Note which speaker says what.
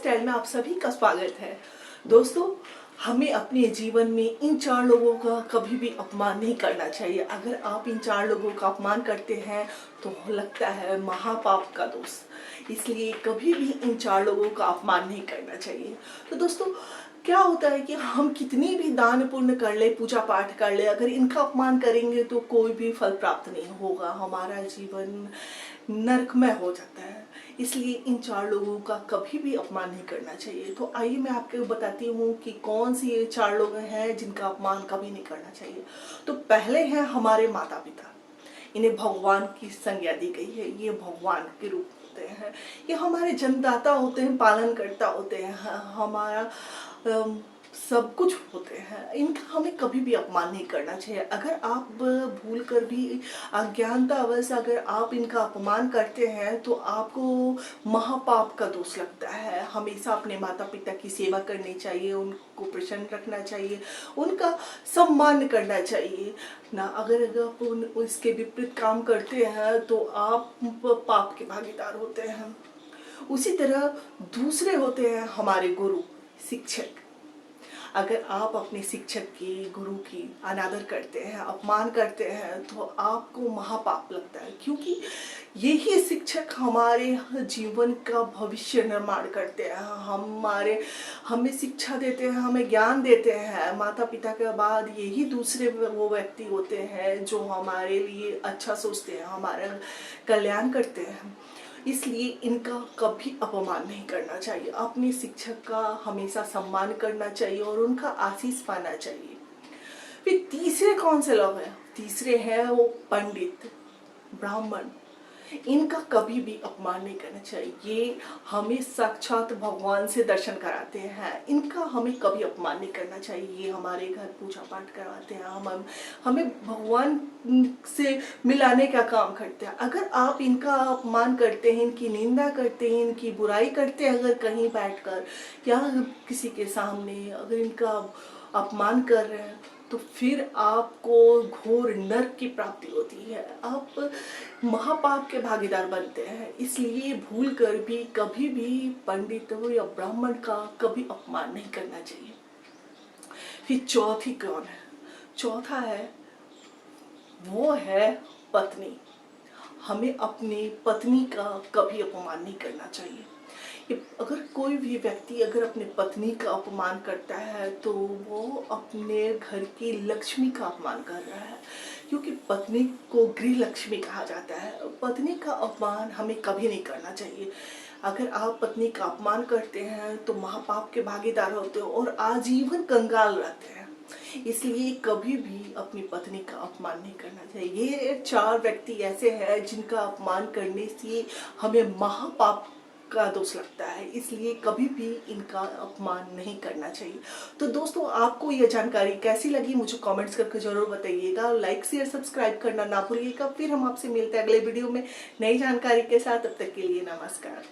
Speaker 1: Style में आप सभी का स्वागत है। दोस्तों, हमें अपने जीवन में इन 4 लोगों का कभी भी अपमान नहीं करना चाहिए। अगर आप इन 4 लोगों का अपमान करते हैं तो लगता है महापाप का दोष। इसलिए कभी भी इन 4 लोगों का अपमान नहीं करना चाहिए। तो दोस्तों, क्या होता है कि हम कितनी भी दान पुण्य कर ले, पूजा पाठ कर ले, अगर इनका अपमान करेंगे तो कोई भी फल प्राप्त नहीं होगा। हमारा जीवन नरकमय हो जाता है। इसलिए इन 4 लोगों का कभी भी अपमान नहीं करना चाहिए। तो आइए मैं आपको बताती हूँ कि कौन सी ये 4 लोग हैं जिनका अपमान कभी नहीं करना चाहिए। तो पहले हैं हमारे माता पिता। इन्हें भगवान की संज्ञा दी गई है। ये भगवान के रूप होते हैं। ये हमारे जन्मदाता होते हैं, पालनकर्ता होते हैं, हमारा सब कुछ होते हैं। इनका हमें कभी भी अपमान नहीं करना चाहिए। अगर आप भूल कर भी अज्ञानतावश अगर आप इनका अपमान करते हैं तो आपको महापाप का दोष लगता है। हमेशा अपने माता पिता की सेवा करनी चाहिए, उनको प्रसन्न रखना चाहिए, उनका सम्मान करना चाहिए ना। अगर आप इसके विपरीत काम करते हैं तो आप पाप के भागीदार होते हैं। उसी तरह दूसरे होते हैं हमारे गुरु, शिक्षक। अगर आप अपने शिक्षक की, गुरु की अनादर करते हैं, अपमान करते हैं तो आपको महापाप लगता है, क्योंकि यही शिक्षक हमारे जीवन का भविष्य निर्माण करते हैं, हमें शिक्षा देते हैं, हमें ज्ञान देते हैं। माता पिता के बाद यही दूसरे वो व्यक्ति होते हैं जो हमारे लिए अच्छा सोचते हैं, हमारा कल्याण करते हैं। इसलिए इनका कभी अपमान नहीं करना चाहिए। अपने शिक्षक का हमेशा सम्मान करना चाहिए और उनका आशीष पाना चाहिए। फिर तीसरे कौन से लोग हैं? तीसरे हैं वो पंडित, ब्राह्मण। इनका कभी भी अपमान नहीं करना चाहिए। ये हमें साक्षात भगवान से दर्शन कराते हैं। इनका हमें कभी अपमान नहीं करना चाहिए। ये हमारे घर पूजा पाठ करवाते हैं, हमें भगवान से मिलाने का काम करते हैं। अगर आप इनका अपमान करते हैं, इनकी निंदा करते हैं, इनकी बुराई करते हैं, अगर कहीं बैठकर या किसी के सामने अगर इनका अपमान कर रहे हैं तो फिर आपको घोर नरक की प्राप्ति होती है। आप महापाप के भागीदार बनते हैं। इसलिए भूल कर भी कभी भी पंडितों या ब्राह्मण का कभी अपमान नहीं करना चाहिए। फिर चौथी कौन है? चौथा है वो है पत्नी। हमें अपनी पत्नी का कभी अपमान नहीं करना चाहिए। अगर कोई भी व्यक्ति अगर अपने पत्नी का अपमान करता है तो वो अपने घर की लक्ष्मी का अपमान कर रहा है, क्योंकि पत्नी को गृह लक्ष्मी कहा जाता है। पत्नी का अपमान हमें कभी नहीं करना चाहिए। अगर आप पत्नी का अपमान करते हैं तो महापाप के भागीदार होते हो और आजीवन कंगाल रहते हैं। इसलिए कभी भी अपनी पत्नी का अपमान नहीं करना चाहिए। ये 4 व्यक्ति ऐसे हैं जिनका अपमान करने से हमें महापाप का दोष लगता है। इसलिए कभी भी इनका अपमान नहीं करना चाहिए। तो दोस्तों, आपको यह जानकारी कैसी लगी मुझे कमेंट्स करके जरूर बताइएगा। लाइक शेयर सब्सक्राइब करना ना भूलिएगा। फिर हम आपसे मिलते हैं अगले वीडियो में नई जानकारी के साथ। तब तक के लिए नमस्कार।